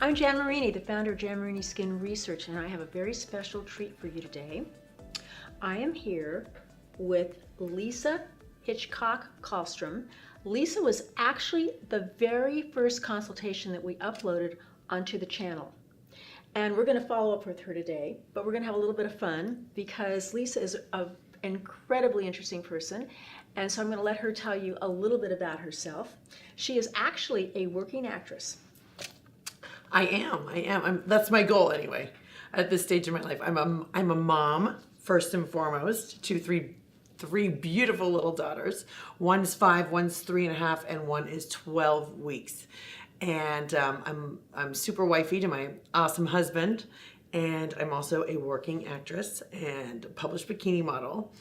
I'm Jan Marini, the founder of Jan Marini Skin Research, and I have a very special treat for you today. I am here with Lisa Hitchcock-Kallstrom. Lisa was actually the very first consultation that we uploaded onto the channel. And we're going to follow up with her today, but we're going to have a little bit of fun because Lisa is an incredibly interesting person. And so I'm going to let her tell you a little bit about herself. She is actually a working actress. I am. That's my goal anyway. At this stage of my life, I'm a mom first and foremost to three beautiful little daughters. One's 5, one's 3.5, and one is 12 weeks. And I'm super wifey to my awesome husband, and I'm also a working actress and published bikini model.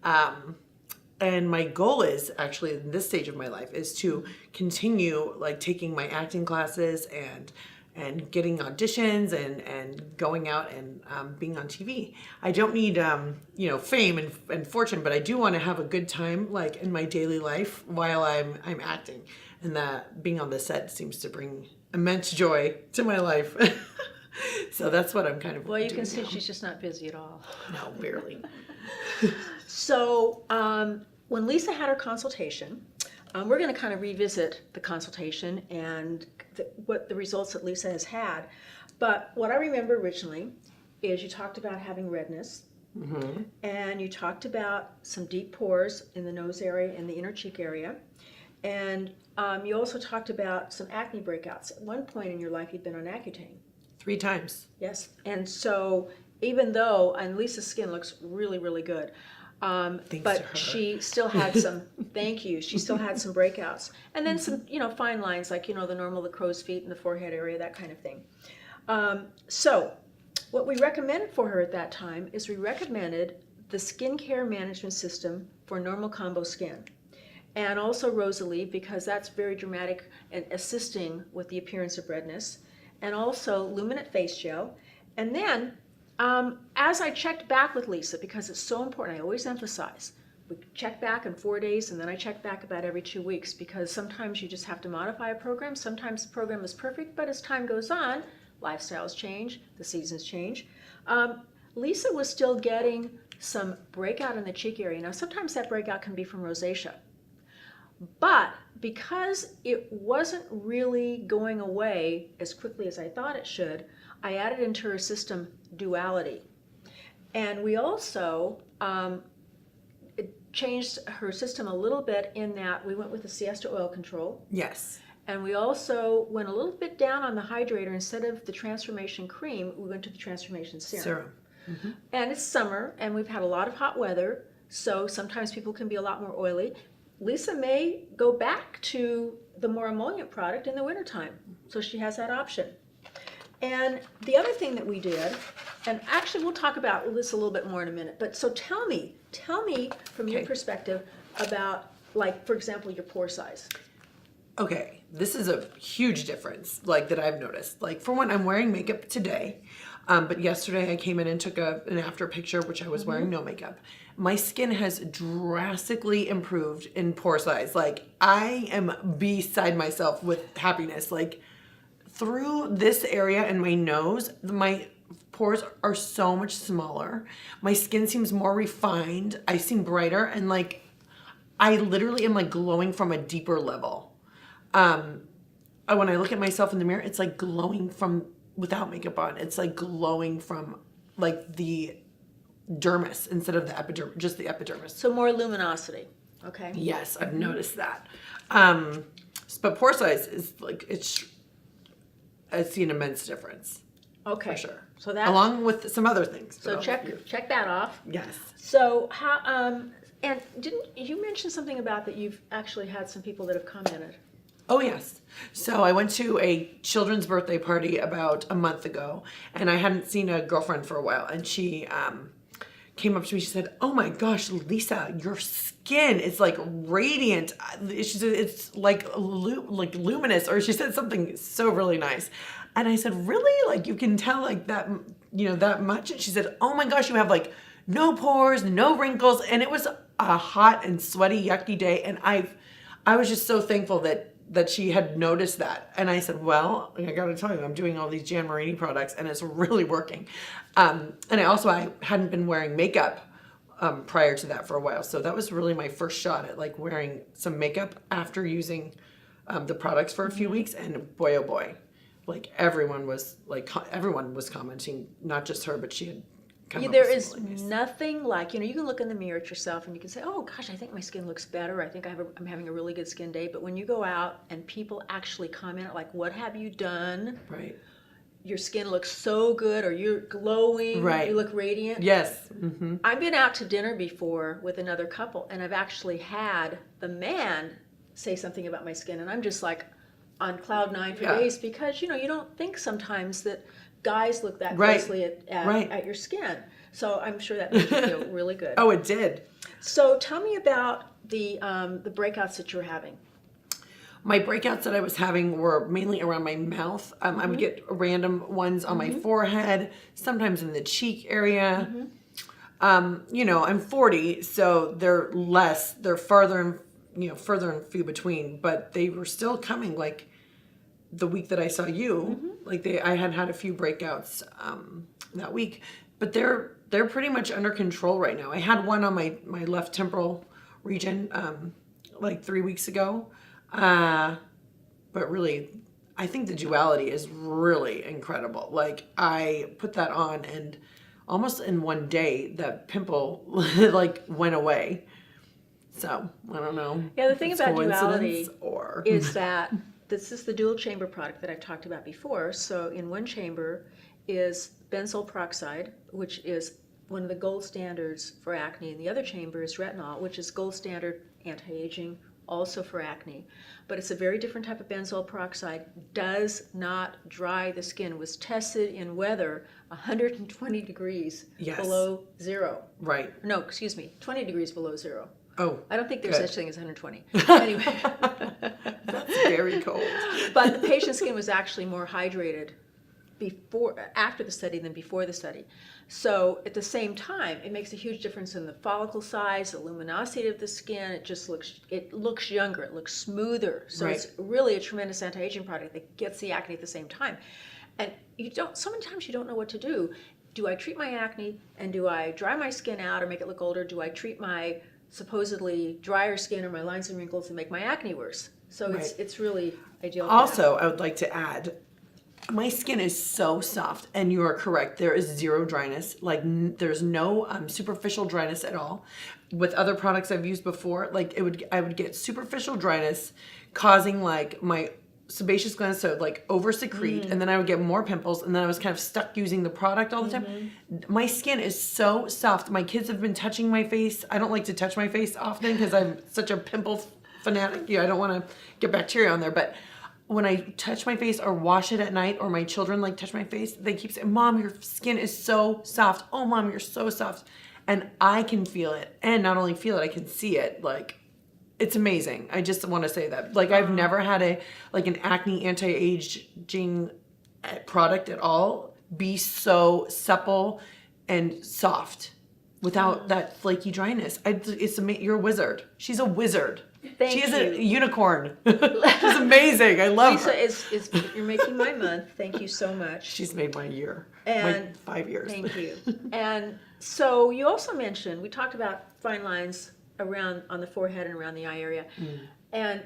And my goal is actually in this stage of my life is to continue like taking my acting classes and getting auditions and going out and being on TV. I don't need fame and fortune, but I do want to have a good time like in my daily life while I'm acting, and that being on the set seems to bring immense joy to my life. So that's what I'm kind of Well, you doing can see now. she's just not busy at all. No, barely. So when Lisa had her consultation, we're going to kind of revisit the consultation and what the results that Lisa has had. But what I remember originally is you talked about having redness, and you talked about some deep pores in the nose area and the inner cheek area. And you also talked about some acne breakouts. At one point in your life, you'd been on Accutane. 3 times. Yes. And so even though, and Lisa's skin looks really, really good, Thanks but to her. she still had some, thank you, she still had some breakouts. And then some, fine lines like, the crow's feet and the forehead area, that kind of thing. So what we recommended for her at that time is we recommended the skincare management system for normal combo skin. And also Rosalie, because that's very dramatic and assisting with the appearance of redness. And also Luminant Face Gel. And then, as I checked back with Lisa, because it's so important, I always emphasize, we check back in 4 days, and then I check back about every 2 weeks, because sometimes you just have to modify a program. Sometimes the program is perfect, but as time goes on, lifestyles change, the seasons change. Lisa was still getting some breakout in the cheek area. Now, sometimes that breakout can be from rosacea. But because it wasn't really going away as quickly as I thought it should, I added into her system Duality. And we also changed her system a little bit in that we went with the siesta oil control. Yes. And we also went a little bit down on the hydrator. Instead of the transformation cream, we went to the transformation serum. And it's summer, and we've had a lot of hot weather, so sometimes people can be a lot more oily. Lisa may go back to the more emollient product in the wintertime, so she has that option. And the other thing that we did, and actually we'll talk about this a little bit more in a minute, but so tell me from your perspective about, like, for example, your pore size. Okay, this is a huge difference, like, that I've noticed. Like, for one, I'm wearing makeup today, but yesterday I came in and took an after picture, which I was wearing no makeup. My skin has drastically improved in pore size. Like, I am beside myself with happiness. Like, through this area and my nose, my pores are so much smaller. My skin seems more refined. I seem brighter, and like, I literally am like glowing from a deeper level. When I look at myself in the mirror, it's like glowing from without makeup on. It's like glowing from like the dermis instead of the epidermis, just the epidermis. So more luminosity, okay? Yes, I've noticed that. But pore size is like, I see an immense difference. Okay. For sure. So that's, along with some other things. so check that off. Yes. So how, and didn't you mention something about that you've actually had some people that have commented? Oh, yes. So I went to a children's birthday party about a month ago, and I hadn't seen a girlfriend for a while, and she came up to me. She said, "Oh my gosh, Lisa, your skin is like radiant. She said it's like luminous," or she said something so really nice. And I said, "Really? Like, you can tell like that, that much?" And she said, "Oh my gosh, you have like no pores, no wrinkles." And it was a hot and sweaty, yucky day, and I was just so thankful that that she had noticed that. And I said, well, I got to tell you, I'm doing all these Jan Marini products and it's really working. And I hadn't been wearing makeup prior to that for a while. So that was really my first shot at like wearing some makeup after using the products for a few weeks. And boy, oh boy, like everyone was commenting, not just her, but she had come up There with is some really nice- nothing like, you can look in the mirror at yourself and you can say, oh gosh, I think my skin looks better. I think I'm having a really good skin day. But when you go out and people actually comment like, what have you done? Right. Your skin looks so good, or you're glowing, Right. you look radiant. Yes. Mm-hmm. I've been out to dinner before with another couple and I've actually had the man say something about my skin, and I'm just like on cloud nine for days, because you don't think sometimes that guys look that closely at your skin. So I'm sure that made you feel really good. Oh, it did. So tell me about the breakouts that you're having. My breakouts that I was having were mainly around my mouth. I would get random ones on my forehead, sometimes in the cheek area. I'm 40, so they're farther and few between, but they were still coming like the week that I saw you. Like I had a few breakouts that week, but they're pretty much under control right now. I had one on my left temporal region like 3 weeks ago. But really, I think the Duality is really incredible. Like I put that on and almost in one day, that pimple like went away. So I don't know. Yeah, the thing about Duality or... is that this is the dual chamber product that I've talked about before. So in one chamber is benzoyl peroxide, which is one of the gold standards for acne. And the other chamber is retinol, which is gold standard anti-aging, also for acne. But it's a very different type of benzoyl peroxide, does not dry the skin, was tested in weather 120 degrees below zero. Right. No, excuse me, 20 degrees below zero. Oh, I don't think there's such thing as 120. Anyway. That's very cold. But the patient's skin was actually more hydrated after the study than before the study. So at the same time, it makes a huge difference in the follicle size, the luminosity of the skin. It looks younger, it looks smoother. So it's really a tremendous anti-aging product that gets the acne at the same time. And so many times you don't know what to do. Do I treat my acne and do I dry my skin out or make it look older? Do I treat my supposedly drier skin or my lines and wrinkles and make my acne worse? So it's really ideal. Also, I would like to add, my skin is so soft, and you are correct. There is zero dryness. Like there's no superficial dryness at all. With other products I've used before, like I would get superficial dryness, causing like my sebaceous glands to like over secrete, and then I would get more pimples, and then I was kind of stuck using the product all the time. My skin is so soft. My kids have been touching my face. I don't like to touch my face often because I'm such a pimple fanatic. I don't want to get bacteria on there, but when I touch my face or wash it at night, or my children like touch my face, they keep saying, Mom, your skin is so soft. Oh, Mom, you're so soft. And I can feel it. And not only feel it, I can see it. Like, it's amazing. I just want to say that. Like, I've never had an acne anti-aging product at all be so supple and soft without that flaky dryness. You're a wizard. She's a wizard. Thank She is you. a unicorn. She's amazing. I love her. Lisa, you're making my month. Thank you so much. She's made my year. And my 5 years. Thank you. And so you also mentioned, we talked about fine lines on the forehead and around the eye area. And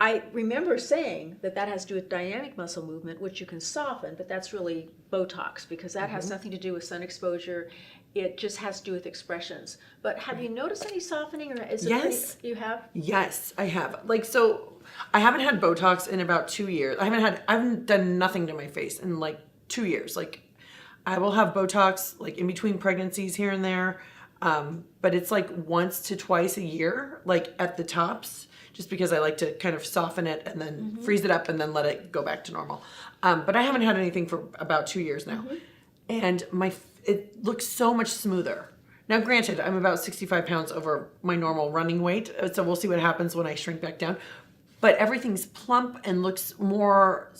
I remember saying that has to do with dynamic muscle movement, which you can soften, but that's really Botox, because that has nothing to do with sun exposure. It just has to do with expressions. But have you noticed any softening, or is it Yes. you have? Yes, I have. Like, so I haven't had Botox in about 2 years. I haven't done nothing to my face in like 2 years. Like, I will have Botox like in between pregnancies here and there. But it's like once to twice a year, like at the tops, just because I like to kind of soften it and then freeze it up and then let it go back to normal. But I haven't had anything for about 2 years now. And it looks so much smoother. Now, granted, I'm about 65 pounds over my normal running weight, so we'll see what happens when I shrink back down. But everything's plump and looks more.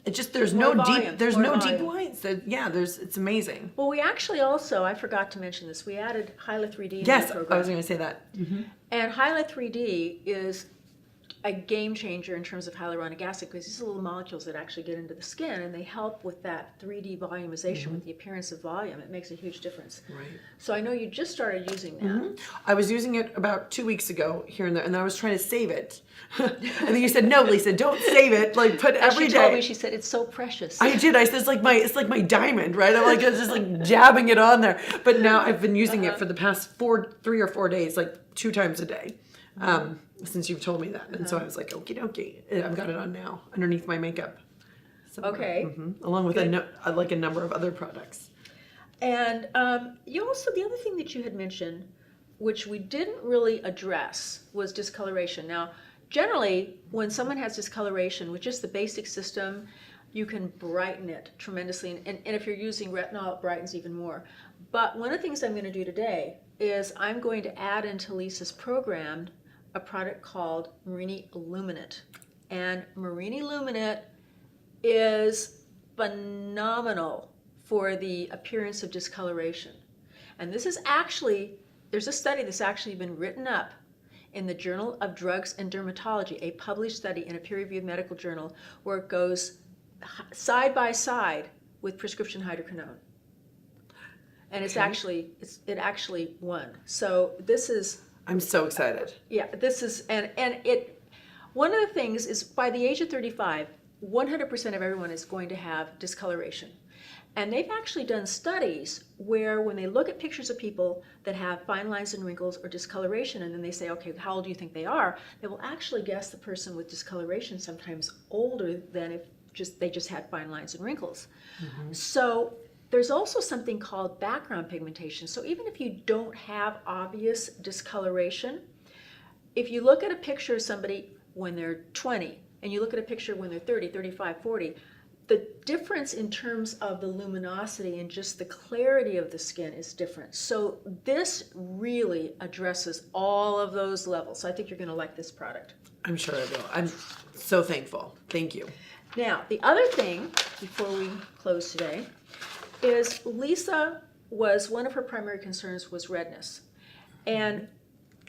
There's no deep lines. It's amazing. Well, we actually also, I forgot to mention this, we added Hilah 3D in Yes, the program. I was going to say that. And Hilah 3D is a game changer in terms of hyaluronic acid, because these are little molecules that actually get into the skin and they help with that 3D volumization, with the appearance of volume. It makes a huge difference. Right. So I know you just started using that. I was using it about 2 weeks ago here and there, and then I was trying to save it. And then you said, no, Lisa, don't save it. Like, put every She day. told me, she said, it's so precious. I did. I said, it's like my diamond, right? I'm like, I was just like jabbing it on there. But now I've been using it for the past 3 or 4 days, like 2 times a day. Since you've told me that. And so I was like, okie dokie. I've got it on now underneath my makeup. somewhere. Okay. Along with Good. like a number of other products. And you also, the other thing that you had mentioned, which we didn't really address, was discoloration. Now, generally, when someone has discoloration, with just the basic system, you can brighten it tremendously. And if you're using retinol, it brightens even more. But one of the things I'm going to do today is I'm going to add into Lisa's program a product called Marini Luminate. And Marini Luminate is phenomenal for the appearance of discoloration. And this is actually, there's a study that's actually been written up in the Journal of Drugs and Dermatology, a published study in a peer-reviewed medical journal, where it goes side by side with prescription hydroquinone. And it's actually, it actually won. So this is, I'm so excited. yeah, this is, and it, one of the things is by the age of 35, 100% of everyone is going to have discoloration. And they've actually done studies where when they look at pictures of people that have fine lines and wrinkles or discoloration, and then they say, okay, how old do you think they are? They will actually guess the person with discoloration sometimes older than if they just had fine lines and wrinkles. Mm-hmm. So there's also something called background pigmentation. So even if you don't have obvious discoloration, if you look at a picture of somebody when they're 20, and you look at a picture when they're 30, 35, 40, the difference in terms of the luminosity and just the clarity of the skin is different. So this really addresses all of those levels. So I think you're going to like this product. I'm sure I will. I'm so thankful. Thank you. Now, the other thing, before we close today, is Lisa one of her primary concerns was redness. And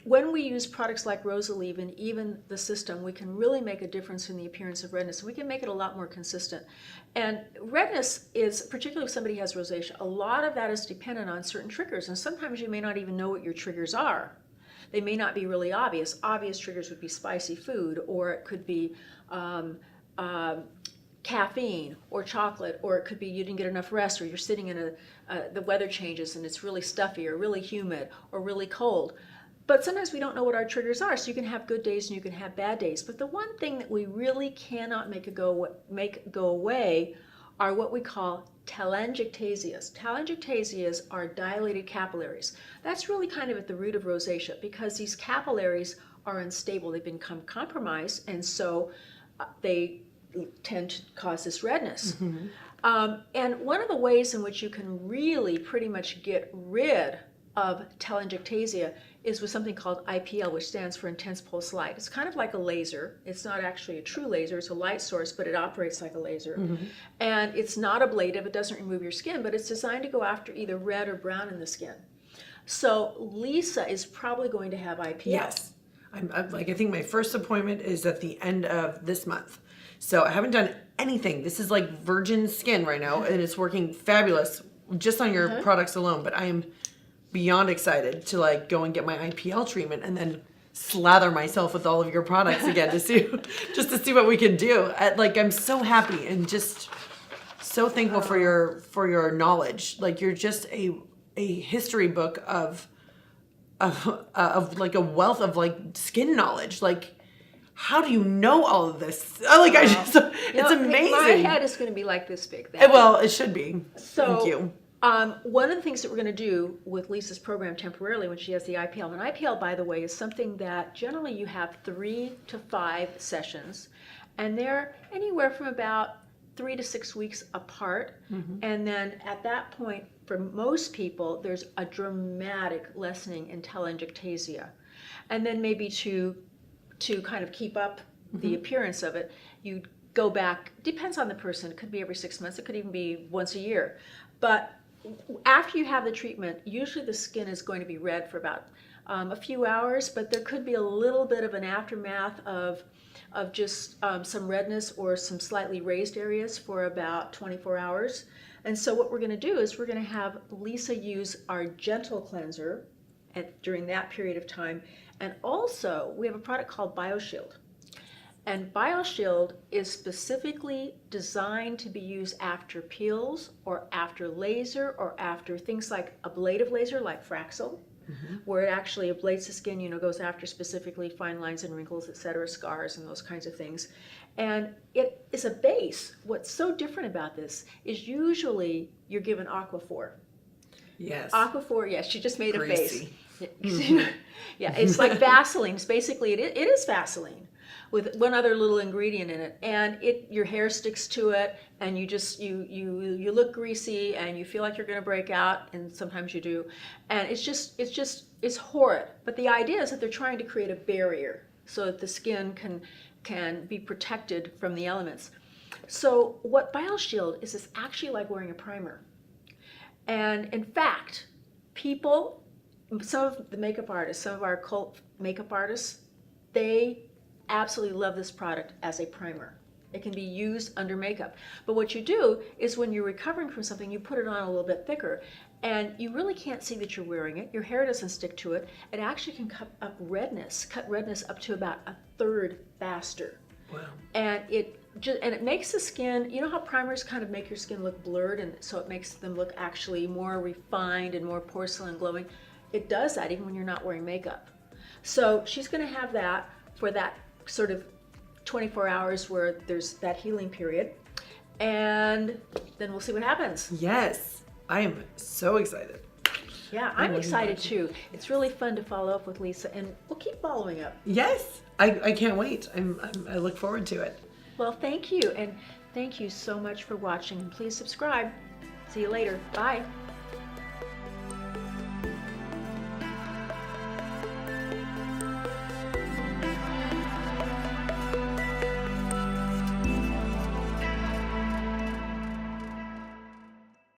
when we use products like Rosalieve and even the system, we can really make a difference in the appearance of redness. We can make it a lot more consistent. And redness is, particularly if somebody has rosacea, a lot of that is dependent on certain triggers. And sometimes you may not even know what your triggers are. They may not be really obvious. Obvious triggers would be spicy food, or it could be caffeine or chocolate, or it could be you didn't get enough rest, or you're sitting in the weather changes and it's really stuffy or really humid or really cold. But sometimes we don't know what our triggers are, so you can have good days and you can have bad days. But the one thing that we really cannot make go away are what we call telangiectasias. Telangiectasias are dilated capillaries. That's really kind of at the root of rosacea, because these capillaries are unstable. They've become compromised, and so they tend to cause this redness. Mm-hmm. And one of the ways in which you can really pretty much get rid of telangiectasia is with something called IPL, which stands for intense pulse light. It's kind of like a laser. It's not actually a true laser. It's a light source, but it operates like a laser. Mm-hmm. And it's not ablative. It doesn't remove your skin, but it's designed to go after either red or brown in the skin. So Lisa is probably going to have IPL. Yes. I think my first appointment is at the end of this month. So I haven't done anything. This is like virgin skin right now, and it's working fabulous just on your products alone. But I am beyond excited to like go and get my IPL treatment and then slather myself with all of your products again to see what we can do. I'm so happy and just so thankful for your knowledge. Like, you're just a history book of like a wealth of like skin knowledge. Like, how do you know all of this? It's amazing. My head is going to be like this big. Well, it should be. So, thank you. One of the things that we're going to do with Lisa's program temporarily when she has the IPL, and IPL, by the way, is something that generally you have 3 to 5 sessions, and they're anywhere from about 3 to 6 weeks apart. Mm-hmm. And then at that point, for most people, there's a dramatic lessening in telangiectasia. And then maybe to kind of keep up the appearance of it, you go back, depends on the person, it could be every 6 months, it could even be once a year. But after you have the treatment, usually the skin is going to be red for about a few hours, but there could be a little bit of an aftermath of of just some redness or some slightly raised areas for about 24 hours. And so what we're going to do is we're going to have Lisa use our gentle cleanser during that period of time. And also we have a product called BioShield. And BioShield is specifically designed to be used after peels or after laser or after things like ablative laser like Fraxel, where it actually ablates the skin, goes after specifically fine lines and wrinkles, etc., scars and those kinds of things. And it is a base. What's so different about this is usually you're given Aquaphor. Yes. Aquaphor, yes, she just made Greasy. a face. Yeah, it's like Vaseline. Basically, it is Vaseline with one other little ingredient in it, and your hair sticks to it, and you look greasy, and you feel like you're going to break out, and sometimes you do, and it's horrid. But the idea is that they're trying to create a barrier so that the skin can be protected from the elements. So what BioShield is actually like wearing a primer, and in fact, some of the makeup artists, some of our cult makeup artists, they absolutely love this product as a primer. It can be used under makeup. But what you do is when you're recovering from something, you put it on a little bit thicker, and you really can't see that you're wearing it. Your hair doesn't stick to it. It actually can cut redness up to about a third faster. Wow. And it makes the skin, you know how primers kind of make your skin look blurred, and so it makes them look actually more refined and more porcelain glowing. It does that even when you're not wearing makeup. So she's going to have that for that sort of 24 hours where there's that healing period, and then we'll see what happens. Yes, I am so excited. Yeah, I'm excited too. It's really fun to follow up with Lisa, and we'll keep following up. Yes, I can't wait. I look forward to it. Well, thank you, and thank you so much for watching, and please subscribe. See you later. Bye.